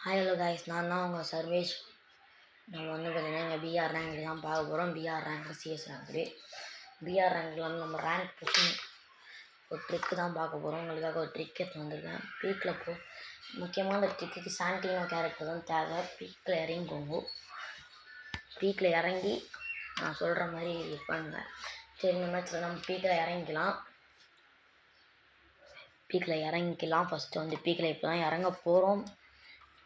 Hi hello guys, நான் தான் உங்கள் சர்வேஷ். நம்ம வந்து பார்த்திங்கன்னா இங்கே பிஆர் ரேங்க் தான் பார்க்க போகிறோம். பிஆர் ரேங்க் சிஎஸ் ரேங்க்கு. பிஆர் ரேங்க்கில் வந்து நம்ம ரேங்க் புஷிங் ஒரு ட்ரிக்கு தான் பார்க்க போகிறோம். உங்களுக்காக ஒரு ட்ரிக் எடுத்து வந்திருக்கேன். பீக்கில் முக்கியமாக அந்த ட்ரிக்குக்கு சாண்டினோ கேரக்டர் தான் தேவை. பீக்கில் இறங்கிக்கோங்க. பீக்கில் இறங்கி நான் சொல்கிற மாதிரி பண்ணுவேன். சரி, இந்த மேட்ச்சில் நம்ம பீக்கில் இறங்கிக்கலாம். ஃபஸ்ட்டு வந்து பீக்கில் இப்போ தான் இறங்க போகிறோம்.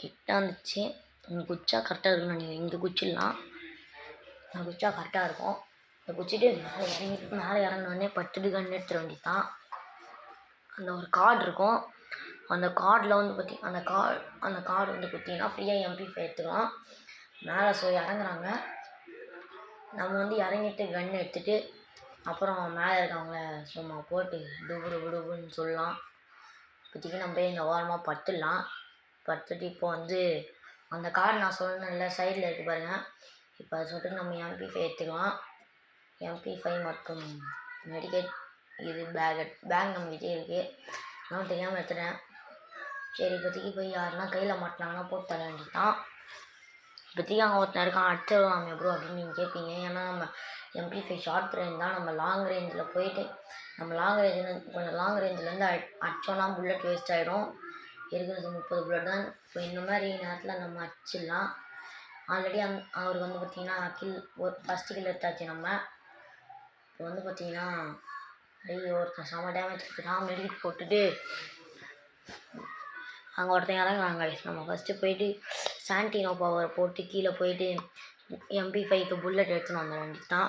கிட்ட வந்துச்சு. இங்கே குச்சா கரெக்டாக இருக்குன்னு நீங்கள் இங்கே குச்சிடலாம். இந்த குச்சா கரெக்டாக இருக்கும். இந்த குச்சிட்டு மேலே இறங்கினோடனே பட்டுட்டு கண் எடுத்துட வேண்டியதான். அந்த ஒரு கார்டு இருக்கும். அந்த கார்டில் வந்து அந்த கார்டு வந்து குத்திங்கன்னா ஃப்ரீயாக MP5 எடுத்துக்கலாம். மேலே இறங்குறாங்க. நம்ம வந்து இறங்கிட்டு கன் எடுத்துகிட்டு அப்புறம் மேலே இருக்கவங்கள சும்மா போட்டு டுபுன்னு சொல்லலாம். இப்போதைக்கு நம்ம போய் இந்த ஓரமாக படுத்துட்டு இப்போ வந்து அந்த கார்டு நான் சொன்னேன்ல சைடில் இருக்குது பாருங்கள். இப்போ அதை சொல்லிட்டு நம்ம MP5 எடுத்துக்கலாம். MP5 மற்றும் மெடிக்கேட் இது பேக் நம்மகிட்டே இருக்குது. நான் தெரியாமல் எடுத்துட்டேன். சரி, இப்போதைக்கு போய் யாருன்னா கையில் மாட்டினாங்கன்னா போட்டு தர வேண்டியதான். இப்போதைக்கு அங்கே ஒருத்தன் இருக்கான், அடிச்சிடலாம் ப்ரோ அப்படின்னு நீங்கள் கேட்பீங்க. ஏன்னா நம்ம MP5 ஷார்ட் ரேஞ்ச் தான். நம்ம லாங் ரேஞ்சில் போயிட்டு கொஞ்சம் லாங் ரேஞ்சிலேருந்து அடித்தோன்னா புல்லட் வேஸ்ட் ஆகிடும். இருக்கிறது 30 புல்லட் தான். இப்போ இந்த மாதிரி நேரத்தில் நம்ம அடிச்சிடலாம். ஆல்ரெடி அவருக்கு வந்து பார்த்திங்கன்னா ஃபஸ்ட்டு கில் எடுத்தாச்சு. நம்ம இப்போ வந்து பார்த்திங்கன்னா ஒருத்தன் செம டேமேஜ் கொடுத்துட்டான். மெடிக்கெட் போட்டுட்டு அங்கே ஒருத்தன் இறங்குறாங்க. நம்ம ஃபஸ்ட்டு போயிட்டு சாண்டினோ பவர் போட்டு கீழே போயிட்டு MP5க்கு புல்லட் எடுத்துன்னு வந்துட வேண்டியது தான்.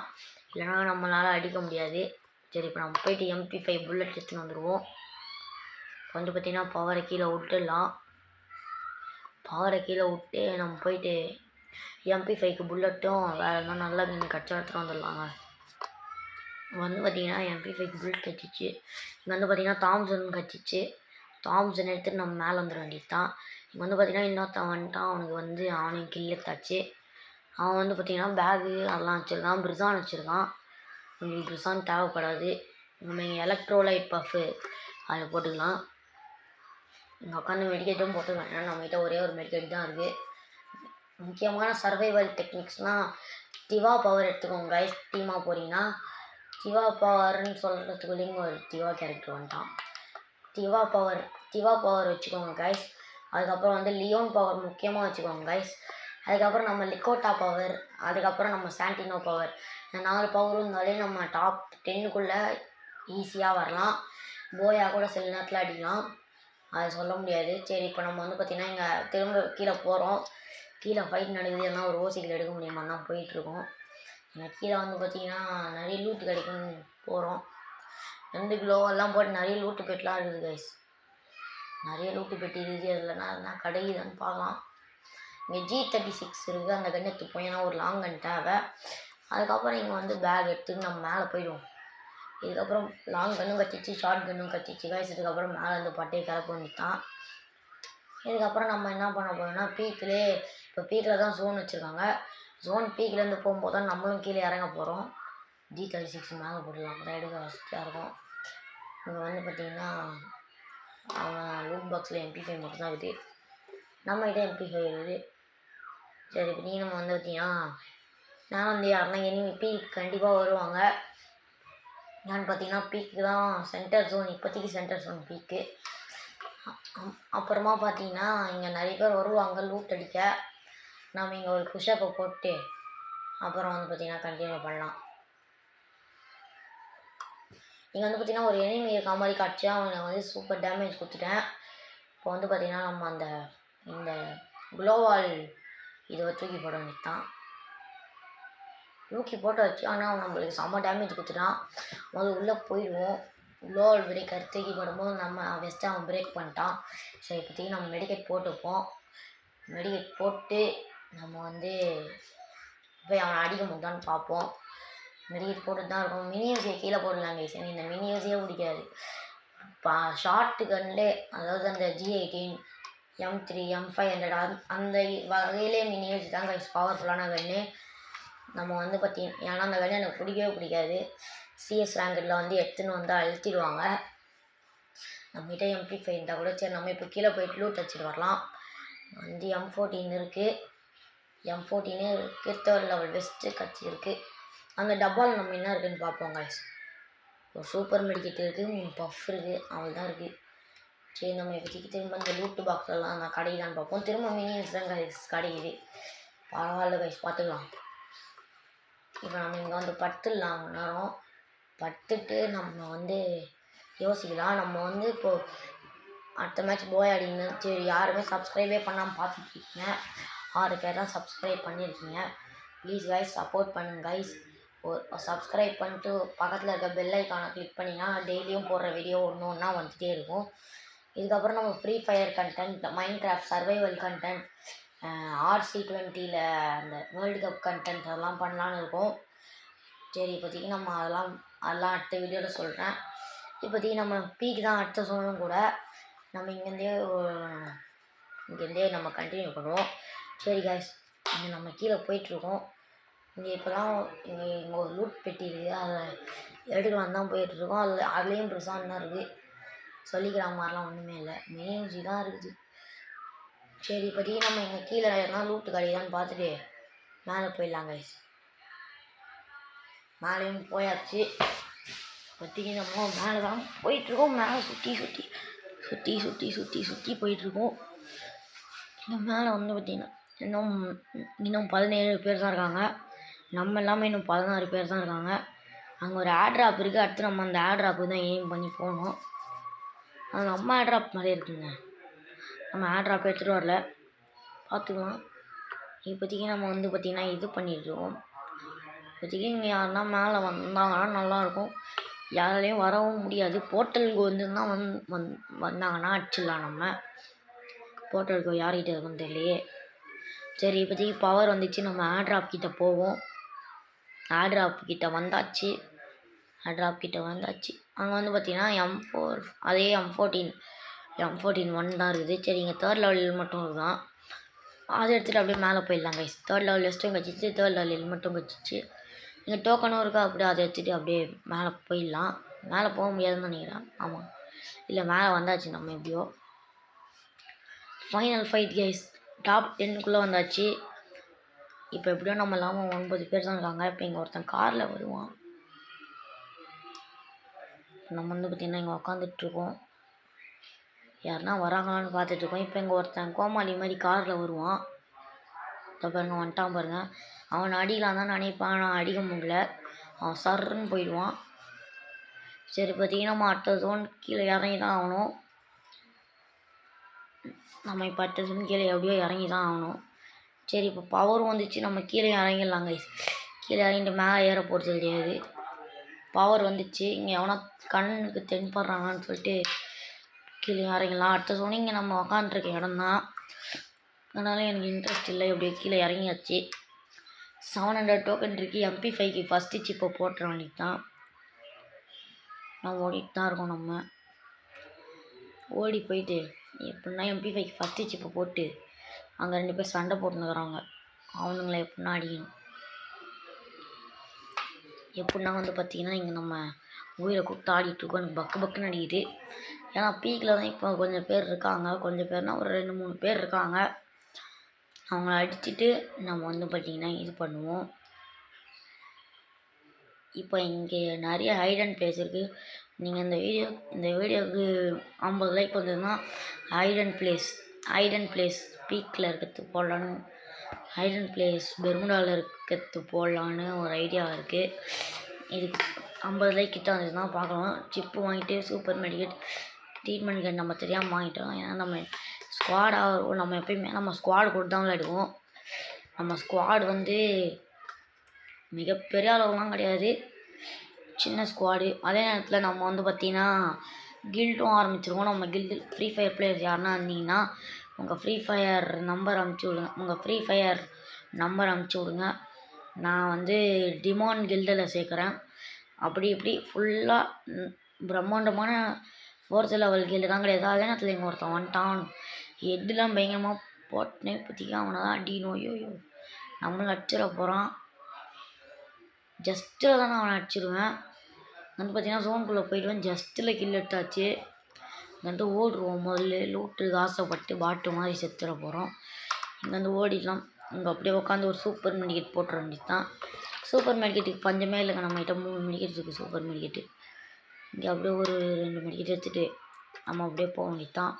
இல்லைனா நம்மளால் அடிக்க முடியாது. சரி, இப்போ நம்ம போயிட்டு MP5 புல்லட் எடுத்துன்னு வந்துடுவோம். வந்து பார்த்திங்கன்னா பவரை கீழே விட்டுடலாம். பவரை கீழே விட்டு நம்ம போயிட்டு MP5க்கு புல்லட்டும் வேறு எதுனா நல்லா கட்சா எடுத்துகிட்டு வந்துடலாங்க. வந்து பார்த்திங்கன்னா MP5க்கு புல்லட் கட்டிச்சு. இங்கே வந்து பார்த்திங்கன்னா தாம்சன் எடுத்துகிட்டு நம்ம மேலே வந்துட வேண்டியது தான். இங்கே வந்து பார்த்திங்கன்னா இன்னொருத்தன் வந்துட்டான். அவனுக்கு கில் எடுத்தாச்சு. அவன் வந்து பார்த்திங்கன்னா பேகு அதெல்லாம் வச்சுருக்கான். பிரிசான் வச்சுருக்கான். உங்களுக்கு பிரிசான் தேவைப்படாது. நம்ம இங்கே எலக்ட்ரோலைட் பஃப்பு அதில் போட்டுக்கலாம். இங்கே உட்காந்து மெடிக்கேட்டும் போட்டுக்கலாம். ஏன்னா நம்மகிட்ட ஒரே ஒரு மெடிக்கேட் தான் இருக்குது. முக்கியமான சர்வைவல் டெக்னிக்ஸ்னால் திவா பவர் எடுத்துக்கோங்க கைஸ். டீமாக போகிறீங்கன்னா திவா பவர்னு சொல்கிறதுக்குள்ளேயும் ஒரு திவா கேரக்டர் வந்துட்டான். திவா பவர் வச்சுக்கோங்க கைஸ். அதுக்கப்புறம் வந்து லியோன் பவர் முக்கியமாக வச்சுக்கோங்க கைஸ். அதுக்கப்புறம் நம்ம லிக்கோட்டா பவர், அதுக்கப்புறம் நம்ம சாண்டினோ பவர். இந்த 4 பவர் இருந்தாலே நம்ம டாப் 10க்குள்ளே ஈஸியாக வரலாம். போயா கூட சில நேரத்தில் அடிக்கலாம், அதை சொல்ல முடியாது. சரி, இப்போ நம்ம வந்து பார்த்திங்கன்னா இங்கே திரும்ப கீழே போகிறோம். கீழே ஃபைட் நடக்குது. எல்லாம் ஒரு ஓசிகள் எடுக்க முடியுமான்னு தான் போயிட்டுருக்கோம். இங்கே கீழே வந்து பார்த்திங்கன்னா நிறைய லூட்டு கிடைக்கும்னு போகிறோம். 2 கிலோவெல்லாம் போட்டு நிறைய லூட்டு பெட்டெலாம் இருக்குது கைஸ். நிறைய லூட்டு பெட்டி இருக்குது. அதில்னா எதுனா கிடைக்குதுன்னு பார்க்கலாம். இங்கே G36 இருக்குது. அந்த கன் எடுத்துப்போம். ஏன்னா ஒரு லாங் கன் தேவை. அதுக்கப்புறம் இங்கே வந்து பேக் எடுத்துட்டு நம்ம மேலே போயிடுவோம். இதுக்கப்புறம் லாங் கன்னும் கட்டிச்சு, ஷார்ட் கன்னும் கட்டிச்சு கைஸ். இதுக்கப்புறம் மேலே வந்து பட்டையை கிளப்ப வேண்டியதான். இதுக்கப்புறம் நம்ம என்ன பண்ண போகிறோம்னா இப்போ பீக்கில் தான் ஜோன் வச்சுருக்காங்க. பீக்கிலேருந்து போகும்போது தான் நம்மளும் கீழே இறங்க போகிறோம். G36 மேலே போடலாம், எடுக்க வசதியாக இருக்கும். இங்கே வந்து பார்த்திங்கன்னா அவன் லூட் பாக்ஸில் MP5 மட்டும்தான் இருக்குது. நம்மகிட்ட MP5 இருக்குது. சரி, இப்போ நம்ம வந்து பார்த்திங்கன்னா நான் வந்து யாருன்னா பீக் கண்டிப்பாக வருவாங்க. நான் பார்த்திங்கன்னா பீக்கு தான் சென்டர் ஜோன். இப்போதைக்கு சென்டர் ஜோன் பீக்கு. அப்புறமா பார்த்திங்கன்னா இங்கே நிறைய பேர் வருவாங்க லூட் அடிக்க. நம்ம இங்கே ஒரு புஷ்அப்பை போட்டு அப்புறம் வந்து பார்த்திங்கன்னா கண்டினியூ பண்ணலாம். இங்கே வந்து பார்த்திங்கன்னா ஒரு எனிமி இருக்க மாதிரி காட்சி. அவனை வந்து சூப்பர் டேமேஜ் கொடுத்துட்டேன். இப்போ வந்து பார்த்திங்கன்னா நம்ம இந்த குளோவால் இதை தூக்கி போட வேண்டியதான். தூக்கி போட்டு வச்சு ஆனால் அவன் நம்மளுக்கு செம்ம டேமேஜ் கொடுத்துட்டான். உள்ளே போயிடுவோம். குளோவால் பிரேக் தூக்கி போடும்போது நம்ம வெஸ்ட்டு அவன் பிரேக் பண்ணிட்டான். சரி, இப்போதைக்கு நம்ம மெடிக்கேட் போட்டுப்போம். மெடிக்கேட் போட்டு நம்ம வந்து போய் அவனை அடிக்க முடியான்னு பார்ப்போம். மெடிக்கேட் போட்டு தான் இருக்கும். மினியூஸியை கீழே போடலாங்க. சரி, இந்த மினியூஸியே பிடிக்காது. ஷார்ட் கன்லே, அதாவது அந்த G18, M3, M500 அந்த வகையிலே மினியூஸ் தான் கைஸ் பவர்ஃபுல்லான கன்று. நம்ம வந்து பார்த்திங்கன்னா ஏன்னா அந்த கன்று எனக்கு பிடிக்கவே பிடிக்காது. CS ரேங்கில் வந்து எடுத்துன்னு வந்து அழுத்திடுவாங்க. நம்மகிட்ட MP5 இருந்தால் கூட சரி, நம்ம இப்போ கீழே போயிட்டு லூட் அடிச்சிட்டு வரலாம். வந்து M14 இருக்குது. M14 இருக்குது. 3rd லெவல் வெஸ்ட்டு கிடச்சிருக்கு. அந்த டப்பாவில் நம்ம என்ன இருக்குதுன்னு பார்ப்போம் கைஸ். ஒரு சூப்பர் மெடிக்கெட் இருக்குது, 3 பஃப் இருக்குது, அவ்வளோதான் இருக்குது. சரி நம்ம இப்போதைக்கு திரும்ப இந்த லூட்டு பாக்ஸ்லாம் நான் கிடைக்குதான்னு பார்ப்போம். திரும்ப மினியன்ஸ் தான் கைஸ் கிடைக்குது. பரவாயில்ல கைஸ், பார்த்துக்கலாம். இப்போ நம்ம இங்கே வந்து படுத்துடலாம் நேரம். படுத்துட்டு நம்ம வந்து யோசிக்கலாம். நம்ம வந்து இப்போது அடுத்த மேட்ச் போய் அடிங்க. சரி, யாருமே சப்ஸ்கிரைபே பண்ணாமல் பார்த்துட்ருக்கீங்க. 6 பேர் தான் சப்ஸ்கிரைப் பண்ணியிருக்கீங்க. ப்ளீஸ் கைஸ் சப்போர்ட் பண்ணுங்க கைஸ். சப்ஸ்கிரைப் பண்ணிட்டு பக்கத்தில் இருக்க பெல் ஐக்கானை கிளிக் பண்ணிங்கன்னா டெய்லியும் போடுற வீடியோ ஒன்று ஒன்றா வந்துகிட்டே இருக்கும். இதுக்கப்புறம் நம்ம free fire content, mind craft survival content, RC20 அந்த வேர்ல்டு கப் கண்டென்ட் அதெல்லாம் பண்ணலான்னு இருக்கோம். சரி, இப்போதைக்கு நம்ம அதெல்லாம் அடுத்த வீடியோவில் சொல்கிறேன். இப்போதைக்கு நம்ம பீக் தான் அடுத்த சொல்லணும் கூட. நம்ம இங்கேருந்தே நம்ம கண்டினியூ பண்ணுவோம். சரி கைஸ், இங்கே நம்ம கீழே போயிட்டுருக்கோம். இங்கே இப்போ தான் இங்கே ஒரு லூட் பெட்டி இருக்குது, அதை எடுக்கலாம் தான் போயிட்டுருக்கோம். அதுலேயும் பிரசான் தான் இருக்குது. சொல்லிக்கிற மாதிரிலாம் ஒன்றுமே இல்லை, மினியூசி தான் இருக்குது. சரி, இப்போதைக்கு நம்ம இங்கே கீழே எதனா லூட்டு கிடையாதான்னு பார்த்துட்டு மேலே போயிடலாம் கைஸ். மேலேயும் போயாச்சு. இப்போதைக்கு நம்ம மேலே தான் போயிட்டுருக்கோம். மேலே சுற்றி போயிட்டுருக்கோம். இந்த மேலே வந்து பார்த்திங்கன்னா இன்னும் 17 பேர் தான் இருக்காங்க. நம்ம எல்லாமே இன்னும் 16 பேர் தான் இருக்காங்க. அங்கே ஒரு ஏர்ட்ராப் இருக்குது. அடுத்து நம்ம அந்த ஏர்ட்ராப்பு தான் எய்ம் பண்ணி போகணும். அது நம்ம ஏர்ட்ராப் மாதிரியே இருக்குங்க. நம்ம ஏர்ட்ராப் எடுத்துகிட்டு வரல, பார்த்துக்கலாம். இப்போதைக்கு நம்ம வந்து பார்த்திங்கன்னா இது பண்ணிட்டுருக்கோம். இப்போதைக்கு இங்கே யாருன்னா மேலே வந்தாங்கன்னா நல்லாயிருக்கும். யாராலையும் வரவும் முடியாது. போர்ட்டலுக்கு வந்து தான் வந்தாங்கன்னா அடிச்சிடலாம். நம்ம போர்ட்டலுக்கு யார்கிட்ட இருக்குன்னு தெரியலையே. சரி, இப்போதைக்கு பவர் வந்துச்சு. நம்ம ஏர்ட்ராப் கிட்டே போவோம். ஏர்ட்ராப் கிட்டே வந்தாச்சு. அங்கே வந்து பார்த்திங்கன்னா M4 அதே M14 1 தான் இருக்குது. சரி, இங்கே 3rd லெவலில் மட்டும் இருக்குதான். அதை எடுத்துகிட்டு அப்படியே மேலே போயிடலாம் கைஸ். 3rd லெவல் வெஸ்ட்டும் கட்சிச்சு, 3rd லெவலில் மட்டும் கட்சிச்சு. இங்கே டோக்கனும் இருக்கா, அப்படியே அதை எடுத்துகிட்டு அப்படியே மேலே போயிடலாம். மேலே போக முடியாதுன்னு நினைக்கிறேன். ஆமாம், இல்லை மேலே வந்தாச்சு நம்ம. எப்படியோ ஃபைனல் ஃபைட் கைஸ், டாப் 10க்குள்ளே வந்தாச்சு. இப்போ எப்படியோ நம்ம இல்லாமல் 9 பேர் தான் இருக்காங்க. இப்போ இங்கே ஒருத்தன் காரில் வருவான். நம்ம வந்து பார்த்திங்கன்னா இங்கே உக்காந்துட்ருக்கோம். யாருன்னா வராங்களான்னு பார்த்துட்ருக்கோம். இப்போ இங்கே ஒருத்தன் கோமாளி மாதிரி காரில் வருவான். இப்போ பாருங்க, வந்துட்டான் பாருங்க. அவனை அடிக்கலாம் தான் நினைப்பான், நான் அடிக்க முடியல. அவன் சர்ன்னு போயிடுவான். சரி, பார்த்திங்கன்னா நம்ம அடுத்த ஜோன் கீழே இறங்கி தான் ஆகணும். நம்ம இப்போ அடுத்த ஜோன் கீழே எப்படியோ இறங்கி தான் ஆகணும். சரி, இப்போ பவர் வந்துச்சு. நம்ம கீழே இறங்கிடலாம் கைஸ். கீழே இறங்கிட்டு மேலே ஏற போகிறது கிடையாது. பவர் வந்துச்சு. இங்கே எவனா கண்ணுக்கு தென்படுறாங்கன்னு சொல்லிட்டு கீழே இறங்கலாம். அடுத்த ஜோன் இங்கே நம்ம உக்காந்துருக்க இடம் தான். அதனால எனக்கு இன்ட்ரெஸ்ட் இல்லை. எப்படியோ கீழே இறங்கியாச்சு. 700 டோக்கன் இருக்குது. MP5க்கு ஃபஸ்ட்டு சிப்பை போட்டுற வேண்டியது தான். நான் ஓடிட்டு தான் இருக்கோம். நம்ம ஓடி போயிட்டு எப்படின்னா MP5க்கு ஃபஸ்ட்டு சிப்பை போட்டு அங்கே 2 பேர் சண்டை போட்டுன்னுக்குறாங்க. அவனுங்களை எப்படின்னா அடிக்கணும். எப்படின்னா வந்து பார்த்திங்கன்னா இங்கே நம்ம உயிரை கூப்பிட்டு ஆடிட்டுருக்கோம். எனக்கு பக்குன்னு அடிக்குது. ஏன்னா பீக்கில் தான் இப்போ கொஞ்சம் பேர் இருக்காங்க. கொஞ்சம் பேர்னால் ஒரு 2-3 பேர் இருக்காங்க. அவங்கள அடிச்சுட்டு நம்ம வந்து பார்த்திங்கன்னா இது பண்ணுவோம். இப்போ இங்கே நிறைய ஹைட் அண்ட் பிளேஸ் இருக்குது. நீங்கள் இந்த வீடியோவுக்கு 50 லைக் வந்ததுன்னா ஹைட் அண்ட் பிளேஸ் பீக்கில் இருக்கிறது போடலான்னு, ஹைட் அண்ட் பிளேஸ் பெர்முடாவில் இருக்கிறது போடலான்னு ஒரு ஐடியா இருக்குது. இதுக்கு 50 லைக் கிட்ட வந்ததுன்னா பார்க்கலாம். சிப்பு வாங்கிட்டு சூப்பர் மெடிக்கெட் ட்ரீட்மெண்ட் கட் நம்ம தெரியாமல் வாங்கிட்டோம். ஏன்னா நம்ம நம்ம எப்பயுமே நம்ம ஸ்குவாட் கூட தான் விளையாடுவோம். நம்ம ஸ்குவாட் வந்து மிகப்பெரிய அளவுலாம் கிடையாது, சின்ன ஸ்குவாடு. அதே நேரத்தில் நம்ம வந்து பார்த்திங்கன்னா கில்டும் ஆரம்பிச்சிருவோம். நம்ம கில்டு ஃப்ரீ ஃபயர் பிளேயர்ஸ் யாருன்னா இருந்தீங்கன்னா உங்கள் ஃப்ரீ ஃபயர் நம்பர் அனுப்பிச்சி விடுங்க. நான் வந்து டிமான் கில்டில் சேர்க்குறேன். அப்படி இப்படி ஃபுல்லாக பிரம்மாண்டமான 4th லெவல் கில்டு தான் கிடையாது. அதே நேரத்தில் இங்கே ஒருத்தன் வந்துட்டான். ஹெட்லாம் பயங்கரமாக போட்டனே பற்றிக்க அவனை தான் அடிக்கணும். ஐயோ, நம்மளை அடிச்சிட போகிறான். ஜஸ்ட்டில் தான் நான் அவனை அடிச்சிடுவேன். வந்து பார்த்திங்கன்னா ஜோனுக்குள்ளே போயிடுவேன். ஜஸ்ட்டில் கில் எடுத்தாச்சு. இங்கேருந்து ஓடுருவோம். முதல்ல லூட்டுக்கு ஆசைப்பட்டு பாட்டு மாதிரி செத்துற போகிறோம். இங்கேருந்து ஓடிடலாம். இங்கே அப்படியே உட்காந்து ஒரு சூப்பர் மெடிக்கெட் போட்டுற வேண்டியது தான். சூப்பர் மெடிக்கெட்டுக்கு பஞ்சமே இல்லைங்க. நம்மகிட்ட 3 மெடிக்கெட் இருக்குது சூப்பர் மெடிக்கெட்டு. இங்கே அப்படியே ஒரு 2 மெடிக்கெட் எடுத்துகிட்டு நம்ம அப்படியே போக வேண்டியது தான்.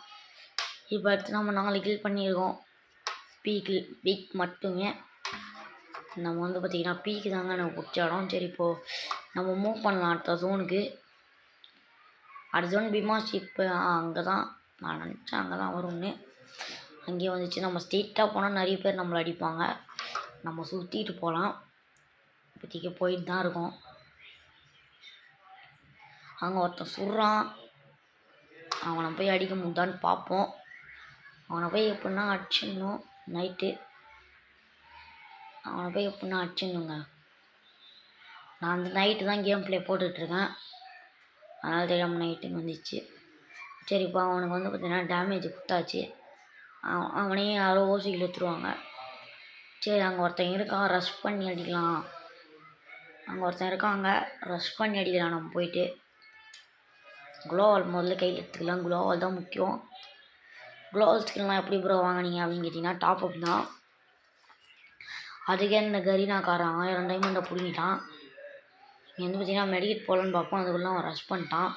இப்போ அடுத்து நம்ம 4 கில் பண்ணியிருக்கோம். பீக் மட்டுமே. நம்ம வந்து பார்த்திங்கன்னா பீக்கு தாங்க எனக்கு பிடிச்ச இடம். சரி இப்போது நம்ம மூவ் பண்ணலாம் அடுத்த ஜோனுக்கு. அடுத்த ஜோன் பீமாஷிப்பு அங்கே தான் நான் நினச்சேன் அங்கே தான் வரும்னு. அங்கேயே வந்துச்சு. நம்ம ஸ்ட்ரெயிட்டாக போனால் நிறைய பேர் நம்மளை அடிப்பாங்க. நம்ம சுற்றிட்டு போகலாம். இப்போதைக்கு போயிட்டு தான் இருக்கோம். அங்கே ஒருத்தன் சுடுறான். அவனை போய் அடிக்க முடிதான்னு பார்ப்போம். அவனை போய் எப்படின்னா அடிச்சிடணும். நைட்டு அவனை போய் எப்படின்னா அடிச்சிடணுங்க. நான் அந்த நைட்டு தான் கேம் ப்ளே போட்டுட்ருக்கேன். அதனால் தெரியாமல் நைட்டுன்னு வந்துச்சு. சரிப்பா அவனுக்கு வந்து பார்த்திங்கன்னா டேமேஜ் கொடுத்தாச்சு. அவனையும் யாரோ ஓசிக்கில் எடுத்துருவாங்க. சரி அங்கே ஒருத்தன் இருக்கான். ரஷ் பண்ணி அடிக்கலாம். அங்கே ஒருத்தன் இருக்காங்க. ரஷ் பண்ணி அடிக்கலாம். நம்ம போயிட்டு குளோவால் முதல்ல கையில் எடுத்துக்கலாம். குளோவால் தான் முக்கியம். குளோவால் ஸ்கின்லாம் எப்படி ப்ரோ வாங்கினீங்க அப்படின்னு கேட்டிங்கன்னா டாப் அப் தான். அதுக்கே இந்த கரீனாக்காரன் 1000 டைமண்டை பிடிங்கிட்டான். இங்கே வந்து பார்த்திங்கன்னா மெடிக்கெட் போகலான்னு பார்ப்போம். அதுக்குள்ளே அவன் ரஷ் பண்ணிட்டான்.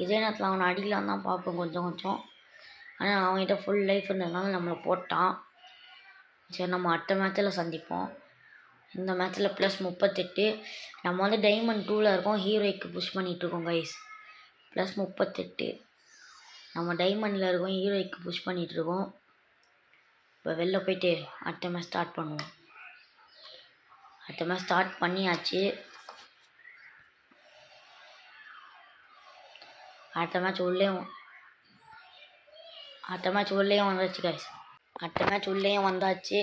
இதே நேரத்தில் அவனை அடிக்கலான்னு தான் பார்ப்போம் கொஞ்சம். ஆனால் அவன்கிட்ட ஃபுல் லைஃப் இருந்ததுனால நம்மளை போட்டான். சரி நம்ம அடுத்த மேட்சில் சந்திப்போம். இந்த மேட்ச்சில் +38. நம்ம வந்து டைமண்ட் 2ல் இருக்கோம். ஹீரோய்க்கு புஷ் பண்ணிகிட்ருக்கோம் கைஸ். +38. நம்ம டைமண்டில் இருக்கோம். ஹீரோய்க்கு புஷ் பண்ணிகிட்ருக்கோம். இப்போ வெளில போயிட்டு அடுத்த மேட்ச் ஸ்டார்ட் பண்ணுவோம். அடுத்த மேட்ச் ஸ்டார்ட் பண்ணியாச்சு. அடுத்த மேட்ச் உள்ளேயும் வந்தாச்சு கைஸ். அடுத்த மேட்ச் உள்ளேயும் வந்தாச்சு.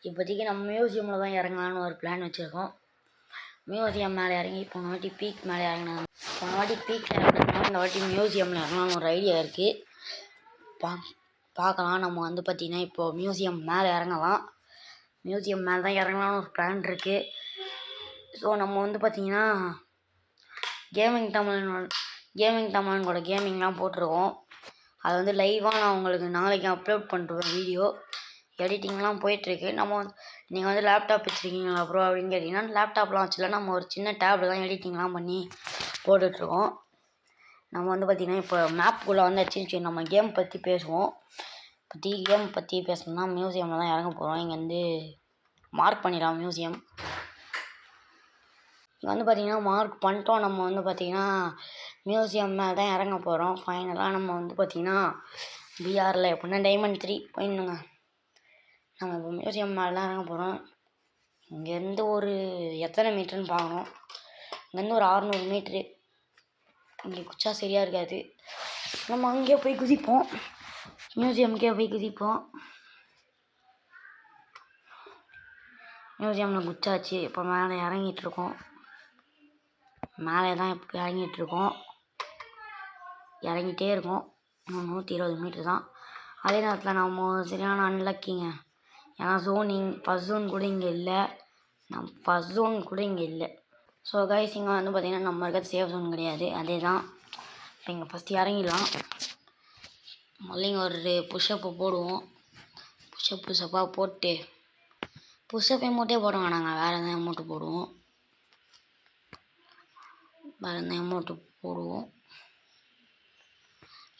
இப்போதைக்கு நம்ம மியூசியமில் தான் இறங்கலான்னு ஒரு பிளான் வச்சுருக்கோம். மியூசியம் மேலே இறங்கி போன வாட்டி பீக் மேலே இறங்கினாங்க. போன வாட்டி பீக்கில் இறங்கினாலும் இந்த வாட்டி மியூசியமில் இறங்கலான்னு ஒரு ஐடியா இருக்குது. பார்க்கலாம். நம்ம வந்து பார்த்திங்கன்னா இப்போது மியூசியம் மேலே இறங்கலாம். மியூசியம் மேலே தான் இறங்கலான்னு ஒரு பிளான் இருக்குது. ஸோ நம்ம வந்து பார்த்திங்கன்னா கேமிங் தமிழனோட கேமிங்லாம் போட்டிருக்கோம். அதை வந்து லைவாக நான் உங்களுக்கு நாளைக்கு அப்லோட் பண்ணுறேன் வீடியோ. எடிட்டிங்லாம் போயிட்டுருக்கு. நீங்கள் வந்து லேப்டாப் வச்சுருக்கீங்களா ப்ரோ அப்படின்னு கேட்டிங்கன்னா லேப்டாப்லாம் வச்சுல நம்ம ஒரு சின்ன டேப்பில் தான் எடிட்டிங்லாம் பண்ணி போட்டுட்ருக்கோம். நம்ம வந்து பார்த்திங்கன்னா இப்போ மேப்புக்குள்ளே வந்தாச்சு. சரி நம்ம கேம் பற்றி பேசுவோம். கேம் பற்றி பேசணும்னா மியூசியமில் தான் இறங்க போகிறோம். இங்கே வந்து மார்க் பண்ணிடலாம் மியூசியம். இங்கே வந்து பார்த்திங்கன்னா மார்க் பண்ணிட்டோம். நம்ம வந்து பார்த்திங்கன்னா மியூசியம் மேலே தான் இறங்க போகிறோம். ஃபைனலாக நம்ம வந்து பார்த்திங்கன்னா பிஆரில் எப்படின்னா டைமண்ட் 3 போயிடணுங்க. நம்ம இப்போ மியூசியம் மேலே தான் இறங்க போகிறோம். இங்கேருந்து ஒரு எத்தனை மீட்டருன்னு பார்க்கணும். இங்கேருந்து ஒரு 600 மீட்ரு. இங்கே குச்சா சரியாக இருக்காது. நம்ம அங்கேயே போய் குதிப்போம். மியூசியமுக்கே போய் குதிப்போம். மியூசியமில் குச்சாச்சு. இப்போ மேலே இறங்கிட்டுருக்கோம். மேலே தான் இப்போ இறங்கிட்டே இருக்கோம். 120 மீட்ரு தான். அதே நேரத்தில் நம்ம சரியான அன்லக்கிங்க. ஏன்னா ஃபஸ்ட் ஜோன் கூட இங்கே இல்லை. ஸோ கைஸ் இங்கே வந்து பார்த்திங்கன்னா நம்ம இருக்கிறது சேஃப் ஜோன் கிடையாது. அதே தான். இப்போ இங்கே ஃபஸ்ட்டு இறங்கிடலாம். முதல்ல இங்கே ஒரு புஷ்அப்பு போடுவோம். புஷ்அப்பாக போட்டு புஷ்அப் அமௌண்ட்டே போடுவோம். நாங்கள் வேறு எதாவது அமௌண்ட்டு போடுவோம்.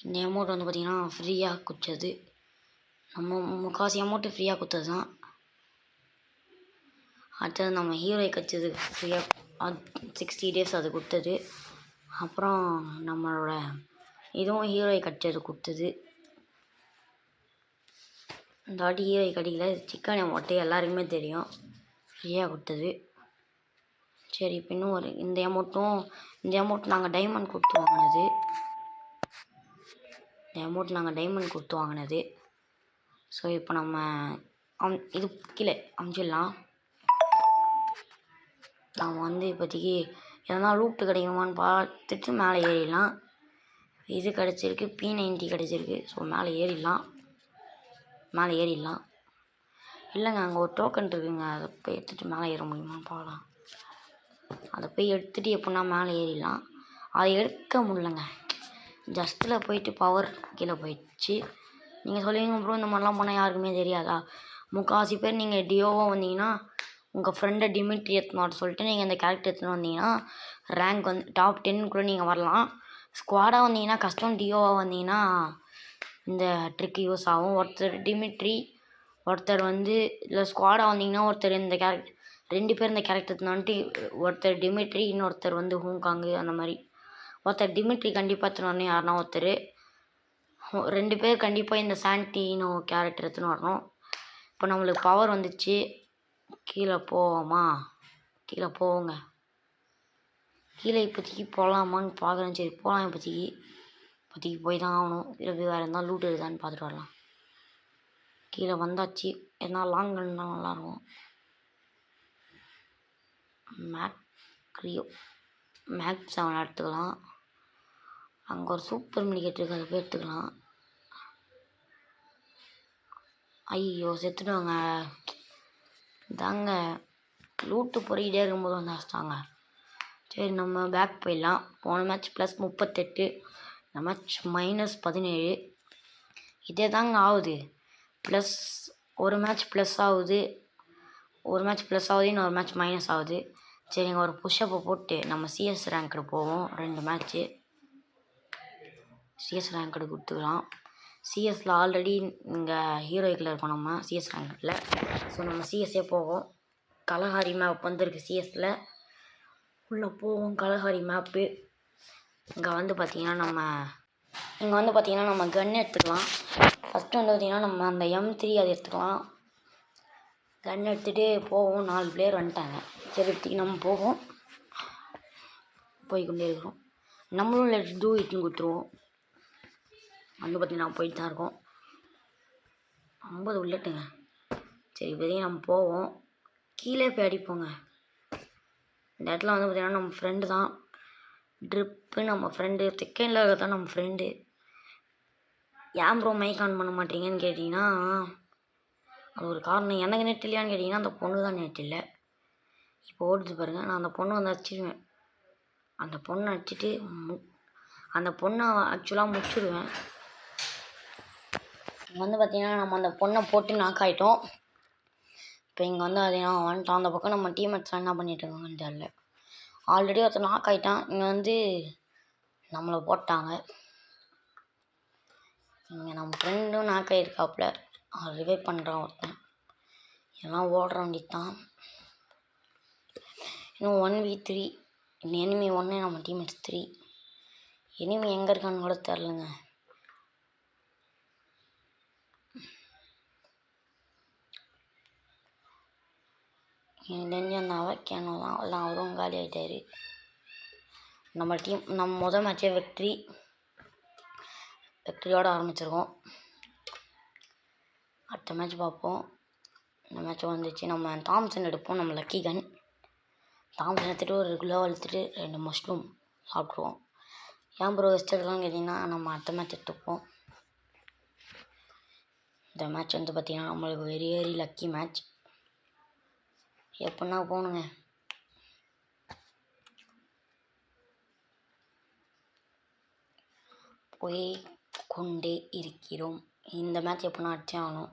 இந்த அமௌண்ட் வந்து பார்த்திங்கன்னா ஃப்ரீயாக குச்சது. நம்ம முக்கால்வாசி அமௌண்ட்டு ஃப்ரீயாக கொடுத்தது தான். அடுத்தது நம்ம ஹீரோயை கச்சது ஃப்ரீயாக 60 days அது கொடுத்தது. அப்புறம் நம்மளோட இதுவும் ஹீரோயை கச்சது கொடுத்தது. இந்த வாட்டி ஹீரோயை கடிக்கல. சிக்கன் அமௌண்ட்டு எல்லாருக்குமே தெரியும். ஃப்ரீயாக கொடுத்தது. சரி இப்போ இன்னும் இந்த அமௌண்ட் நாங்கள் டைமண்ட் கொடுத்து வாங்கினது. ஸோ இப்போ நம்ம இது கீழே அமுச்சிடலாம். நம்ம வந்து இப்போதைக்கு எதனா லூட்டு கிடைக்குமான்னு பார்த்துட்டு மேலே ஏறிடலாம். இது கிடச்சிருக்கு. P90 கிடச்சிருக்கு. ஸோ மேலே ஏறிடலாம். இல்லைங்க அங்கே ஒரு டோக்கன் இருக்குங்க. அதை போய் எடுத்துகிட்டு மேலே ஏற முடியுமான்னு பார்க்கலாம். அதை போய் எடுத்துகிட்டு எப்படின்னா மேலே ஏறிடலாம். அதை எடுக்க முடியலங்க. ஜஸ்ட்டில் போயிட்டு பவர் கீழே போயிடுச்சு. நீங்கள் சொல்லுவீங்க ப்ரோ இந்த மாதிரிலாம் பண்ணால் யாருக்குமே தெரியாதா? முக்கால்வாசி பேர் நீங்கள் டியோவாக வந்தீங்கன்னா உங்கள் ஃப்ரெண்டை டிமிட்ரி எடுத்துன்னு வர சொல்லிட்டு நீங்கள் இந்த கேரக்டர் எடுத்துன்னு வந்தீங்கன்னா ரேங்க் வந்து டாப் 10 கூட நீங்கள் வரலாம். ஸ்குவாடாக வந்தீங்கன்னா கஷ்டம். டியோவாக வந்தீங்கன்னா இந்த ட்ரிக் யூஸ் ஆகும். ஒருத்தர் டிமிட்ரி, ஒருத்தர் வந்து இல்லை ஸ்குவாடாக வந்தீங்கன்னா ஒருத்தர் இந்த கேரக்டர் 2 பேர் இந்த கேரக்டர் எடுத்துன்னு வந்துட்டு ஒருத்தர் டிமிட்ரி, இன்னொருத்தர் வந்து ஹூங்காங்கு. அந்த மாதிரி ஒருத்தர் டிமிட்ரி கண்டிப்பாக எடுத்துன்னு வரணும். யாருன்னா ஒருத்தர் 2 பேர் கண்டிப்பாக இந்த சாண்டினோ கேரக்டர் எடுத்துன்னு வரணும். இப்போ நம்மளுக்கு பவர் வந்துச்சு. கீழே போவோமா? கீழே போவோங்க. கீழே இப்போதைக்கு போகலாமான்னு பார்க்குறேன். சரி போகலாம். இப்போதைக்கு போய் தான் ஆகணும். கீழே போய் வேறு எதாவது லூட் இருக்குதான்னு பார்த்துட்டு வரலாம். கீழே வந்தாச்சு. எதனா லாங் கன் தான் நல்லாயிருக்கும். மேக் 7 எடுத்துக்கலாம். அங்கே ஒரு சூப்பர் மினிகேட் இருக்குது, அதை போய் எடுத்துக்கலாம். ஐயோ செத்துடுவாங்க. தாங்க லூட்டு பொறிக்கிட்டே இருக்கும்போது வந்து அடிச்சிட்டாங்க. சரி நம்ம பேக் போயிடலாம். போன மேட்ச் +38, இந்த மேட்ச் -17. இதே தாங்க ஆகுது. ஒரு மேட்ச் ப்ளஸ் ஆகுது, இன்னொரு மேட்ச் மைனஸ் ஆகுது. சரிங்க ஒரு புஷ்அப்பை போட்டு நம்ம சிஎஸ் ரேங்க்டு போவோம். 2 மேட்ச்சு சிஎஸ் ரேங்க்டு கொடுத்துக்கலாம். சிஎஸ்சில் ஆல்ரெடி இங்கே ஹீரோய்க்கில் இருக்கோம் நம்ம சிஎஸ் ரேங்கில். ஸோ நம்ம சிஎஸ்ஸே போவோம். கலஹாரி மேப் வந்துருக்கு சிஎஸ்சில். உள்ளே போவோம். Kalahari map. இங்கே வந்து பார்த்திங்கன்னா நம்ம கன் எடுத்துக்கலாம். ஃபஸ்ட்டு வந்து பார்த்திங்கன்னா நம்ம அந்த M3 அதை எடுத்துக்கலாம். கன் எடுத்துகிட்டு போவோம். 4 பிளேயர் வந்துட்டாங்க. சரி எடுத்துக்கு நம்ம போவோம். போய்கொண்டே இருக்கிறோம். நம்மளும் லெட்ஸ் டூ இட்னு கொடுத்துருவோம். வந்து பார்த்திங்கன்னா போயிட்டு தான் இருக்கோம். 50 உள்ளட்டுங்க. சரி இப்போதைக்கு நம்ம போவோம். கீழே போய் அடிப்போங்க. இந்த இடத்துல வந்து பார்த்திங்கன்னா நம்ம ஃப்ரெண்டு தான் ட்ரிப்பு. நம்ம ஃப்ரெண்டு செகண்டில் இருக்கிறது தான் நம்ம ஃப்ரெண்டு. ஏன் ப்ரோ மைக் ஆன் பண்ண மாட்டீங்கன்னு கேட்டிங்கன்னா அது ஒரு காரணம். எனக்கு நெட் இல்லையான்னு கேட்டிங்கன்னா அந்த பொண்ணு தான் நெட் இல்லை. இப்போ ஓடுது பாருங்கள். நான் அந்த பொண்ணை வந்து அடிச்சிடுவேன். அந்த பொண்ணை அடிச்சுட்டு அந்த பொண்ணை ஆக்சுவலாக முடிச்சுடுவேன். வந்து பார்த்திங்கன்னா நம்ம அந்த பொண்ணை போட்டு நாக் ஆகிட்டோம். இப்போ இங்கே வந்து பார்த்தீங்கன்னா வந்துட்டோம். அந்த பக்கம் நம்ம டீம்மேட்ஸ்லாம் என்ன பண்ணிட்டு இருக்காங்கன்னு தெரியல. ஆல்ரெடி ஒருத்தர் நாக் ஆகிட்டான். இங்கே வந்து நம்மளை போட்டாங்க. இங்கே நம்ம ஃப்ரெண்டும் நாக் ஆகிருக்காப்புல. ரிவைவ் பண்ணுறான் ஒருத்தன். எல்லாம் ஓடுற வேண்டியது தான். இன்னும் 1v3. இன்னும் எனிமி 1, நம்ம டீம்மேட்ஸ் 3. எனிமி எங்கே இருக்கான்னு கூட தெரிலங்க. எனக்கு தெரிஞ்சு அந்த அவக்கேனோ தான். எல்லாம் அவரும் காலி ஆகிட்டார். நம்ம முதல் மேட்சே வெக்ட்ரியோடு ஆரம்பிச்சிருக்கோம். அடுத்த மேட்ச் பார்ப்போம். இந்த மேட்ச் வந்துச்சு. நம்ம தாம்சன் எடுப்போம். நம்ம லக்கி கன் தாம்சன் எடுத்துகிட்டு ஒரு குளோ எடுத்துகிட்டு 2 மஷ்ரூம் சாப்பிட்ருவோம். ஏன் ப்ரோ வெஸ்ட் எடுக்கலாம்னு கேட்டிங்கன்னா நம்ம அடுத்த மேட்ச் எடுத்துப்போம். இந்த மேட்ச் வந்து பார்த்திங்கன்னா நம்மளுக்கு வெரி லக்கி மேட்ச். எப்படின்னா போகணுங்க. போய் கொண்டே இருக்கிறோம். இந்த மேட்ச் எப்படின்னா அடிச்சே ஆகணும்.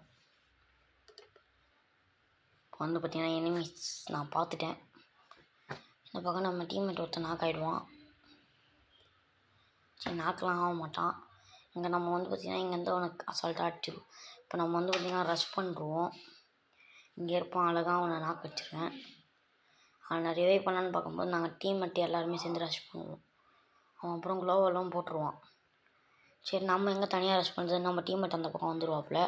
இப்போ வந்து பார்த்திங்கன்னா எனிமீஸ் நான் பார்த்துட்டேன். இந்த பக்கம் நம்ம டீம்மேட் ஒருத்தர் நாக் ஆகிடுவான். சரி நாக்கெலாம் ஆக மாட்டான். இங்கே நம்ம வந்து பார்த்திங்கன்னா இங்கேருந்து அவனுக்கு அசால்ட்டாக அடிச்சிடும். இப்போ நம்ம வந்து பார்த்திங்கன்னா ரஷ் பண்ணுறோம். இங்கே இருப்பான். அழகாக அவனை நாக்கு வச்சுருவேன். அவனை ரிவைவ் பண்ணான்னு பார்க்கும்போது நாங்கள் டீம்மேட் எல்லாருமே சேர்ந்து ரஷ் பண்ணுவோம். அவன் அப்புறம் குளோவெல்லாம் போட்டுருவான். சரி நம்ம எங்கே தனியாக ரஷ் பண்ணுறது. நம்ம டீம்மேட் அந்த பக்கம் வந்துடுவாப்புல.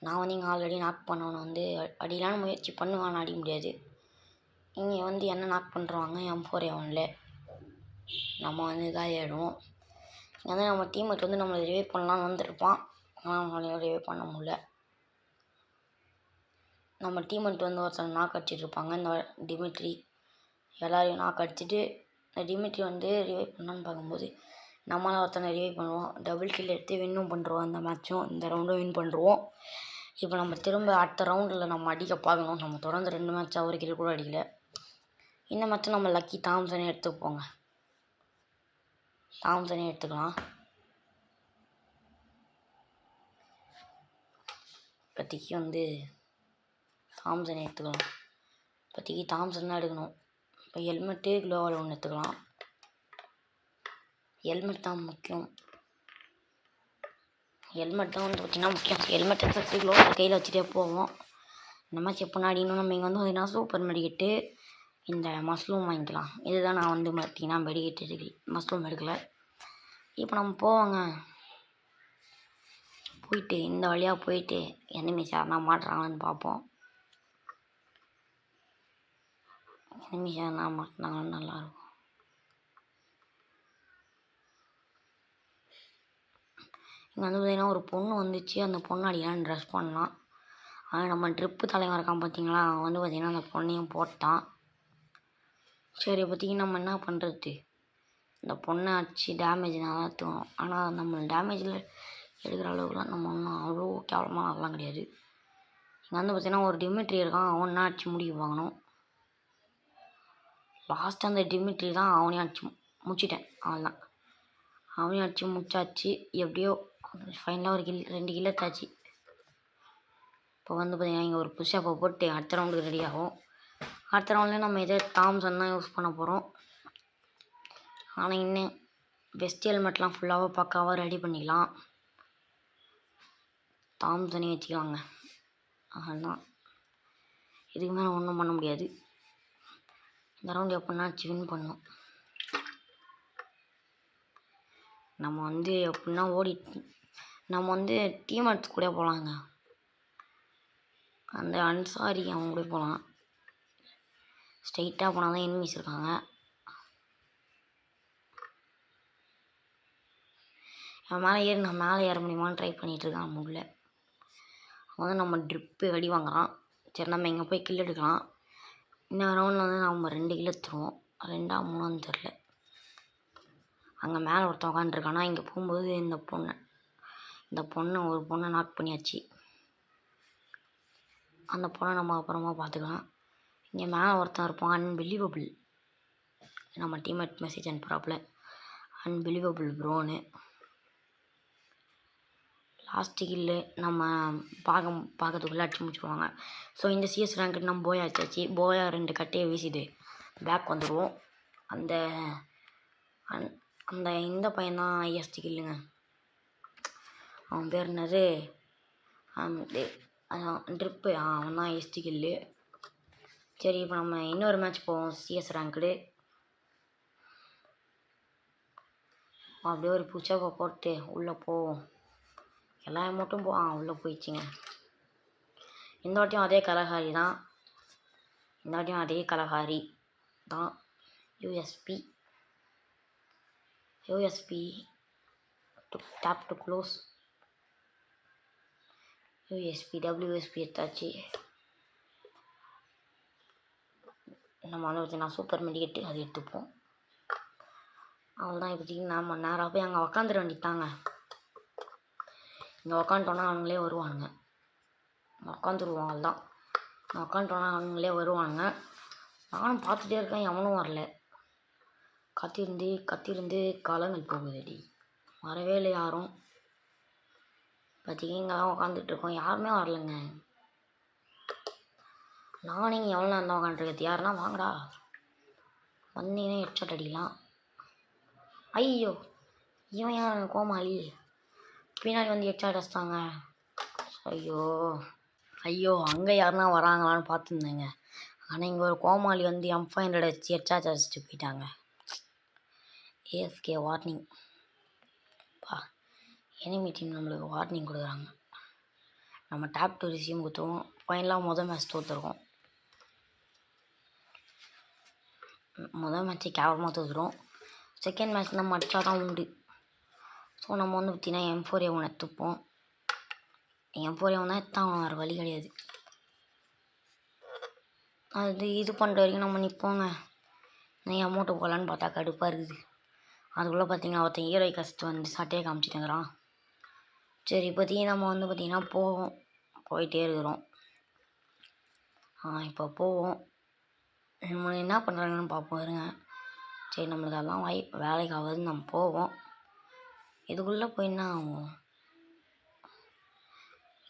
நான் வந்து இங்கே ஆல்ரெடி நாக் பண்ணவனை வந்து அடிலான்னு முயற்சி பண்ணுவான்னு அடிக்க முடியாது. இங்கே வந்து என்ன நாக் பண்ணுறாங்க M4A1ல். நம்ம வந்து காலி ஆகிடுவோம். இங்கே வந்து நம்ம டீம்மேட் வந்து நம்மளை ரிவைவ் பண்ணலான்னு வந்துருப்பான். ஆனால் நம்மளால ரிவைவ் பண்ண முடியல. நம்ம டீம்மேட் வந்து ஒருத்தர் நாக் அடிச்சிட்டு இருப்பாங்க. இந்த டிமிட்ரி எல்லோரையும் நாக் அடிச்சுட்டு இந்த டிமிட்ரி வந்து ரிவைவ் பண்ணான்னு பார்க்கும்போது நம்மளால் ஒருத்தனை ரிவைவ் பண்ணுவோம். டபுள் கில் எடுத்து வின்னும் பண்ணுறோம். இந்த மேட்சும் இந்த ரவுண்டும் வின் பண்ணுறோம். இப்போ நம்ம திரும்ப அடுத்த ரவுண்டில் நம்ம அடிக்க பார்க்கணும். நம்ம தொடர்ந்து 2 மேட்ச் ஒரு கில் கூட அடிக்கல. இந்த மேட்ச்சும் நம்ம லக்கி தாம்சனே எடுத்துப்போங்க. தாம்சனே எடுத்துக்கலாம். இப்போதைக்கு வந்து தாம்சன் எடுத்துக்கலாம். இப்போதைக்கு தாம்சன் தான் எடுக்கணும். இப்போ ஹெல்மெட்டு க்ளோவால் ஒன்று எடுத்துக்கலாம். ஹெல்மெட் தான் முக்கியம். ஹெல்மெட் தான் வந்து பார்த்திங்கன்னா முக்கியம். ஹெல்மெட் எடுத்து க்ளோவால் கையில் வச்சுட்டே போவோம். இந்த மாதிரி எப்படின்னா இன்னும் நம்ம இங்கே வந்து பார்த்திங்கன்னா சூப்பர் மெடிக்கெட்டு இந்த மஷ்ரூம் வாங்கிக்கலாம். இதுதான் நான் வந்து பார்த்திங்கன்னா மெடிக்கெட் எடுக்கல, மஷ்ரூம் எடுக்கலை. இப்போ நம்ம போவாங்க, போயிட்டு இந்த வழியாக போயிட்டு எனிமீஸ் யாருனா மாட்டுறாங்கன்னு பார்ப்போம். எனிமீஸ் யாருனா மாட்டினாங்கன்னு நல்லாயிருக்கும். இங்கே வந்து பார்த்திங்கன்னா ஒரு பொண்ணு வந்துச்சு. அந்த பொண்ணு அடிக்கலான்னு ட்ரெஸ் பண்ணலாம். ஆனால் நம்ம ட்ரிப்பு தலைவன் இருக்கான் பார்த்திங்களா, அவன் வந்து பார்த்திங்கன்னா அந்த பொண்ணையும் போட்டான். சரி பார்த்திங்கன்னா நம்ம என்ன பண்ணுறது, இந்த பொண்ணை அடிச்சு டேமேஜ் நல்லா எடுத்துக்கணும். ஆனால் நம்ம டேமேஜில் எடுக்கிற அளவுக்குலாம் நம்ம ஒன்றும் அவ்வளோ கேவலமாக அதெல்லாம் கிடையாது. இங்கே வந்து பார்த்திங்கன்னா ஒரு டிமிட்ரி இருக்கான், அவனா அடிச்சு முடிக்க பார்க்கணும். லாஸ்ட்டு அந்த டிமிட்ரி தான், அவனையும் அடிச்சு முடிச்சிட்டேன். அவன்தான் அவனையும் அடிச்சு முடிச்சாச்சு. எப்படியோ ஃபைனலாக ஒரு 2 கில் எடுத்தாச்சு. இப்போ வந்து பார்த்திங்கன்னா இங்கே ஒரு புஷ்அப்பை போட்டு அடுத்த ரவுண்டுக்கு ரெடி ஆகும். அடுத்த ரவுண்ட்லேயும் நம்ம இதே தாம்சன் தான் யூஸ் பண்ண போகிறோம். ஆனால் இன்னும் வெஸ்ட் ஹெல்மெட்லாம் ஃபுல்லாக பக்காவாக ரெடி பண்ணிக்கலாம். தாம்சனே வச்சுக்கலாங்க. அதுதான், இதுக்கு மேலே ஒன்றும் பண்ண முடியாது. இந்த ரவுண்டு எப்படின்னா வின் பண்ணணும். நம்ம வந்து எப்படின்னா நம்ம வந்து டீம்மேட்ஸ் கூட போகலாங்க. அந்த அன்சாரி அவங்க கூட போகலாம். ஸ்ட்ரைட்டாக போனால் தான் எனிமீஸ் இருக்காங்க. அவன் மேலே ஏற முடியுமான்னு ட்ரை பண்ணிகிட்ருக்கான். முடியல. அவன் வந்து நம்ம ட்ரிப்பு அடி வாங்குறான். சரி நம்ம இங்கே போய் கில் எடுக்கலாம். இந்த ரவுண்டில் வந்து நம்ம 2 கில் எடுத்துருவோம். 2ஆ 3ஆன்னு தெரில. அங்கே மேலே ஒருத்தன் உட்காந்துருக்கானா. இங்கே போகும்போது இந்த பொண்ணை ஒரு பொண்ணை நாக் பண்ணியாச்சு. அந்த பொண்ணை நம்ம அப்புறமா பார்த்துக்கலாம். இங்கே மேலே ஒருத்தன் இருப்பான், அன்பிலீவபிள். நம்ம டீம்மேட் மெசேஜ் அனுப்புகிறாப்புல, அன்பிலீவபிள் ப்ரோன்னு. லாஸ்ட்டு கில்லு நம்ம பார்க்கறதுக்குள்ளே அடிச்சு முடிச்சுடுவாங்க. ஸோ இந்த சிஎஸ் ரேங்க் நம்ம போயா ஆச்சாச்சு. போயா 2 கட்டையை வீசிட்டு பேக் வந்துடுவோம். அந்த இந்த பையன்தான் ஐஎஸ்டி கில்லுங்க. அவன் பேர் என்னது, ட்ரிப்பு, அவன் தான் ஐஎஸ்டி கில்லு. சரி இப்போ நம்ம இன்னொரு மேட்ச் போவோம், சிஎஸ் ரேங்க்டு. அப்படியே ஒரு புஷ்அப்பை போட்டு உள்ளே போவோம். எல்லா அமௌண்ட்டும் உள்ளே போயிடுச்சுங்க. இந்த வாட்டியும் அதே கலகாரி தான். USB tape to close. WSP எடுத்தாச்சு. நம்ம வந்து பார்த்திங்கன்னா சூப்பர் மெடிக்கெட்டு அது எடுத்துப்போம். அவ்வளோதான். இப்போதைக்கு நம்ம நேராக போய் அங்கே உக்காந்துட வேண்டியதாங்க. இங்கே உக்காந்துட்டோன்னா அவங்களே வருவானுங்க. உக்காந்துருவோம். அவ்வளோதான், உக்காந்துட்டோன்னா அவங்களே வருவானுங்க. நானும் பார்த்துட்டே இருக்கேன், எவனும் வரல. கத்திருந்து காலங்கள் போகுதுடி, வரவே இல்லை யாரும். பார்த்திங்க இங்கெல்லாம் உக்காந்துட்ருக்கோம், யாருமே வரலைங்க. நானும் இங்கே எவ்வளோ நேரம் தான் உக்காந்துருக்கிறது. யாருன்னா வாங்கடா, வந்தீங்கன்னா ஹெட்ஷாட் அடிக்கலாம். ஐயோ, இவன் யார் கோமாளி, பின்னாடி வந்து ஹெட்ஷாட் அடிச்சிட்டாங்க. ஐயோ அங்கே யாருன்னா வராங்களான்னு பார்த்துருந்தேங்க. ஆனால் இங்கே ஒரு கோமாளி வந்து M500 அடிச்சு ஹெட்ஷாட் அடிச்சுட்டு போயிட்டாங்க. AFK warning. எனிமி டீம் நம்மளுக்கு வார்னிங் கொடுக்குறாங்க. நம்ம டேப் டு ரிசீவ் கொடுத்துருவோம். ஃபைனலாக மேட்ச் தோற்றுருக்கோம். மேட்ச்சை கேவலமாக தோற்றுரும். செகண்ட் மேட்ச் நம்ம அடித்தா தான் உண்டு. ஸோ நம்ம வந்து பார்த்திங்கன்னா M4A1 எடுத்துப்போம். M4A1 தான் எடுத்தான், வேறு வழி கிடையாது. அது இது பண்ணுற வரைக்கும் நம்ம நிற்போங்க. நான் அமௌண்ட்டு போகலான்னு பார்த்தா கடுப்பாக இருக்குது. அதுக்குள்ளே பார்த்திங்கன்னா ஒருத்தன் ஹீரோய் கஷ்டம் வந்து சட்டையை காமிச்சிட்டுங்கிறான். சரி இப்போதைக்கு நம்ம வந்து பார்த்திங்கன்னா போயிட்டே இருக்கிறோம். இப்போ போவோம். நம்ம என்ன பண்ணுறாங்கன்னு பார்ப்போம் இருங்க. சரி நம்மளுக்கு அதெல்லாம் வேலைக்கு ஆகுதுன்னு நம்ம போவோம். இதுக்குள்ளே போய் என்ன ஆகும்,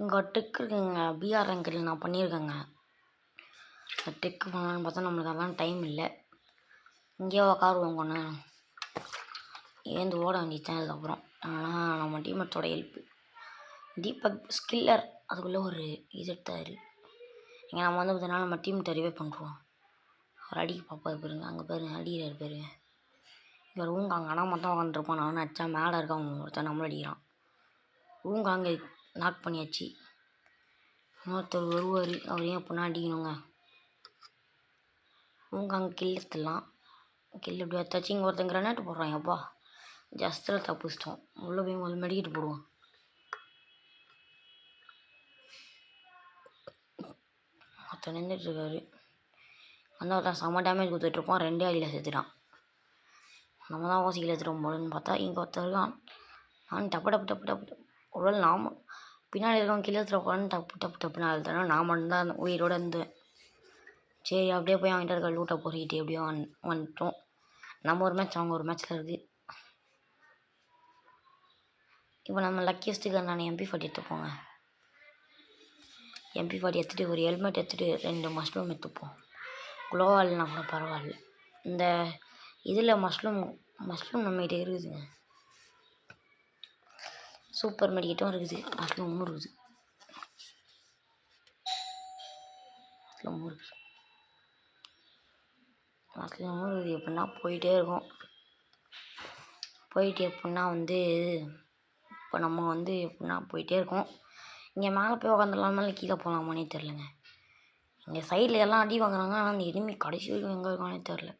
இங்கே ட்ரிக் இருக்குங்க. பிஆர் ரேங்கில் நான் பண்ணியிருக்கேங்க. ட்ரிக்கு பண்ணலான்னு பார்த்தா நம்மளுக்கு அதெல்லாம் டைம் இல்லை. இங்கேயே உக்காருவோம் கொஞ்ச நேரம், ஏந்து ஓட வேண்டியதான். அதுக்கப்புறம் ஆனால் நம்ம டீமேட்டோட ஹெல்ப்பு தீபக் ஸ்கில்லர் அதுக்குள்ளே ஒரு இது எடுத்தார். இங்கே நம்ம வந்து பார்த்தீங்கன்னா நம்ம டீம் ரிவே பண்ணுறோம். அவர் அடிக்க பார்ப்பார் பாருங்க, அங்கே பாருங்க அடிக்கிறாரு பாருங்க. இவர் ஊங்காங்க ஆனால் மட்டும் உட்காந்துருப்பான். நான் அடித்தா மேலே இருக்கான் ஒருத்தர் நம்மள அடிக்கிறான். ஊங்காங்க நாக் பண்ணியாச்சு. இன்னொருத்தர் வருவார், அவரையும் எப்படின்னா அடிக்கணுங்க. ஊங்காங்க கில் எடுத்துடலாம். கில் எப்படி எடுத்தாச்சு. இங்கே ஒருத்தன் கிரனேட் போடுறான். எப்பா ஜஸ்ட்டில் தப்பிச்சிட்டோம். உள்ளே போய் முதல்ல மெடிக்கிட்டு போடுவோம். ஒருத்தன் நின்றுட்டுருக்காரு. வந்து ஒருத்தன் செம்ம டேமேஜ் கொடுத்துட்ருப்பான். 2 அடியில் செத்துட்டான். நம்ம தான் ஓசிக்கில் எடுத்துகிட்டு போடுன்னு பார்த்தா இங்கே ஒருத்தர் இருக்கான். நான் டப்பு டப்பு டப்பு டப்பு ஒரு நாம பின்னாடி இருக்கவன் கீழே போகலான்னு டப்புன்னு அழுத்தனா நான் மட்டும்தான் உயிரோடு இருந்தேன். சரி அப்படியே போய் அவன்கிட்ட இருக்க லூட்டை பொறிக்கிட்டு எப்படியோ வந்துட்டோம். நம்ம ஒரு மேட்ச் அவங்க ஒரு மேட்ச்சில் இருக்குது. இப்போ நம்ம லக்கியஸ்ட்டுக்கு நான் MP40 எடுத்துப்போங்க. MP40 எடுத்துகிட்டு ஒரு ஹெல்மெட் எடுத்துகிட்டு 2 மஷ்ரூம் எடுத்துப்போம். குளோவால்னா கூட பரவாயில்ல. இந்த இதில் மஷ்ரூம் நம்மகிட்ட இருக்குதுங்க. சூப்பர் மெடிக்கெட்டும் இருக்குது. அதில் ஒன்றும் இருக்குது. எப்படின்னா போயிட்டே இருக்கும். எப்படின்னா வந்து இப்போ நம்ம வந்து எப்படின்னா போயிட்டே இருக்கோம். இங்கே மேலே போய் உட்காந்துடலாம்னால கீழே போகலாமானே தெரிலங்க. இங்கே சைடில் எல்லாம் அடி வாங்குறாங்க. ஆனால் அந்த எதுவுமே கடைசி வரைக்கும் எங்கே இருக்கானே தெரில.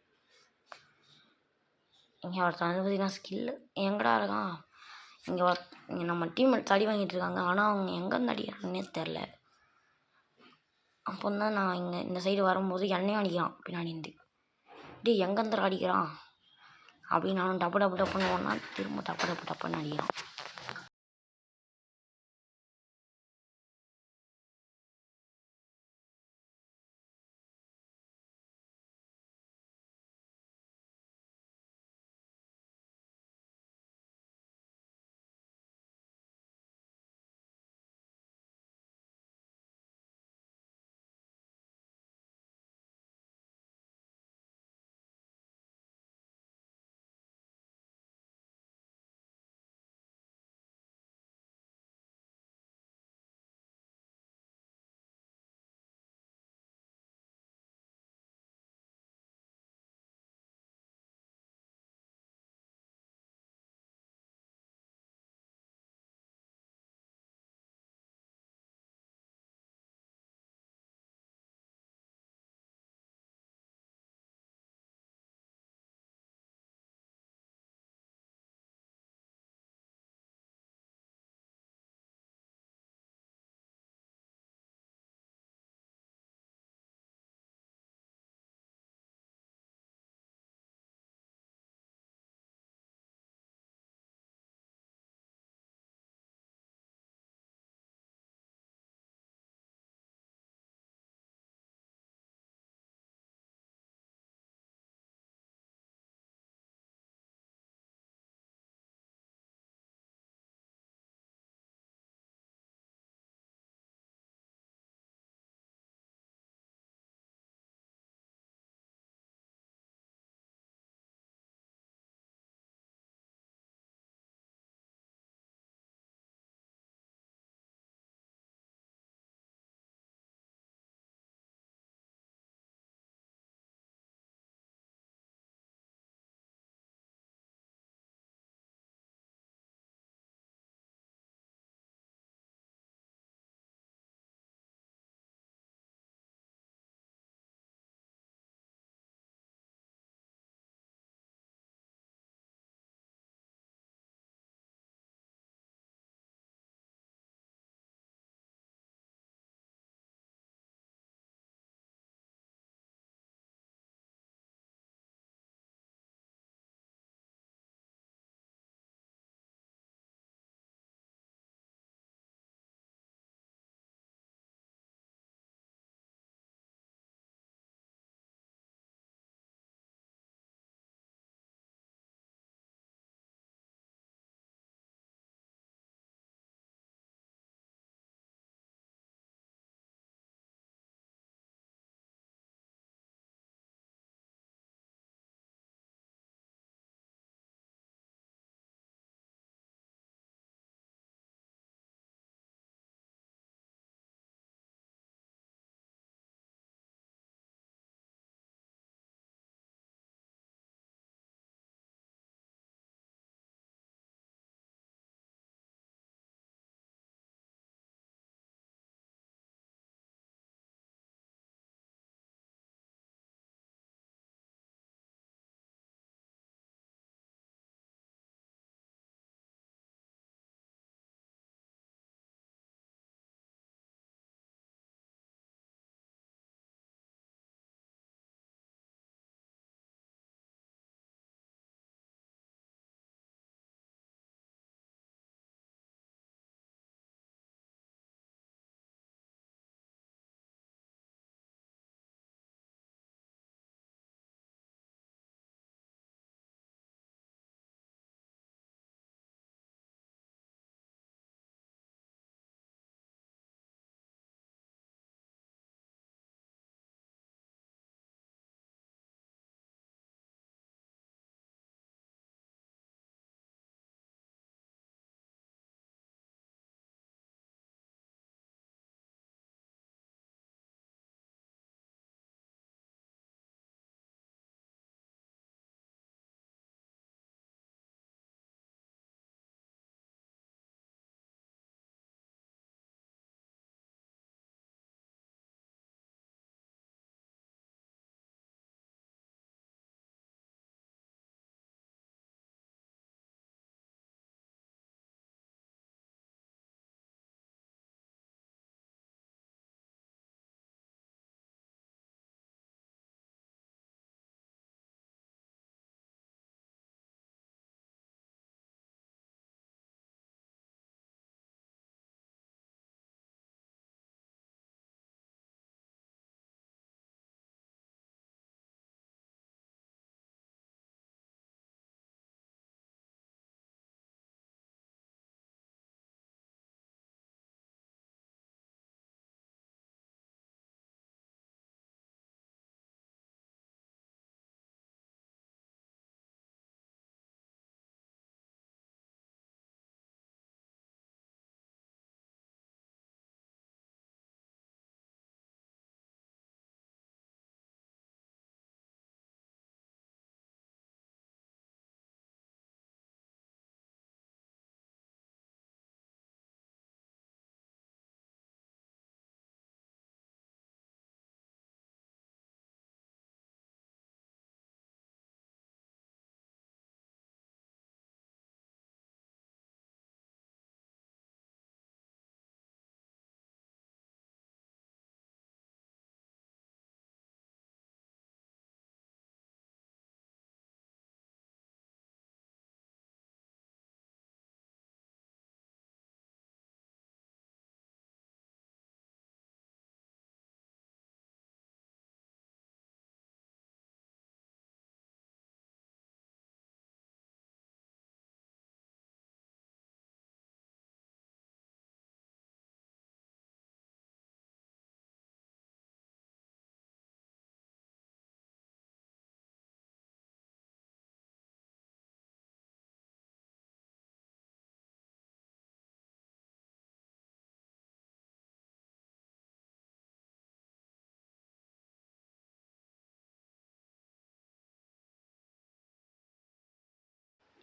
இங்கே ஒருத்தர் வந்து பார்த்தீங்கன்னா ஸ்கில்லு எங்கடா இருக்கான். இங்கே நம்ம டீம் அடி வாங்கிட்டு இருக்காங்க. ஆனால் அவங்க எங்கேருந்து அடிக்கிறாங்கன்னே தெரில. அப்போ தான் நான் இங்கே இந்த சைடு வரும்போது என்னையும் அடிக்கிறான் பின்னாடி இருந்து. எங்கேருந்து அடிக்கிறான் அப்படின்னு நானும் டப்புன்னு ஓடினா திரும்ப டப்புன்னு அடிக்கிறான்.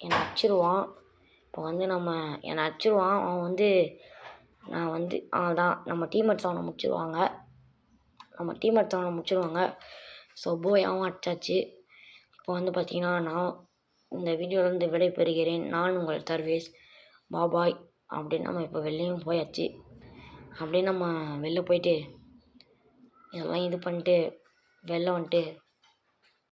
என்னை அடிச்சிருவான். இப்போ வந்து என்னை அடிச்சிருவான். அவன் வந்து நான் வந்து அதான் நம்ம டீம்மேட்ஸ் அவனை முடிச்சிடுவாங்க. ஸோ போயாவும் அடிச்சாச்சு. இப்போ வந்து பார்த்திங்கன்னா நான் இந்த வீடியோவிலேருந்து விடை பெறுகிறேன். நான் உங்கள் சர்வேஸ் பாபாய் அப்படின்னு நம்ம இப்போ வெளிலையும் போயாச்சு. அப்படியே நம்ம வெளில போயிட்டு இதெல்லாம் இது பண்ணிட்டு வெளில வந்துட்டு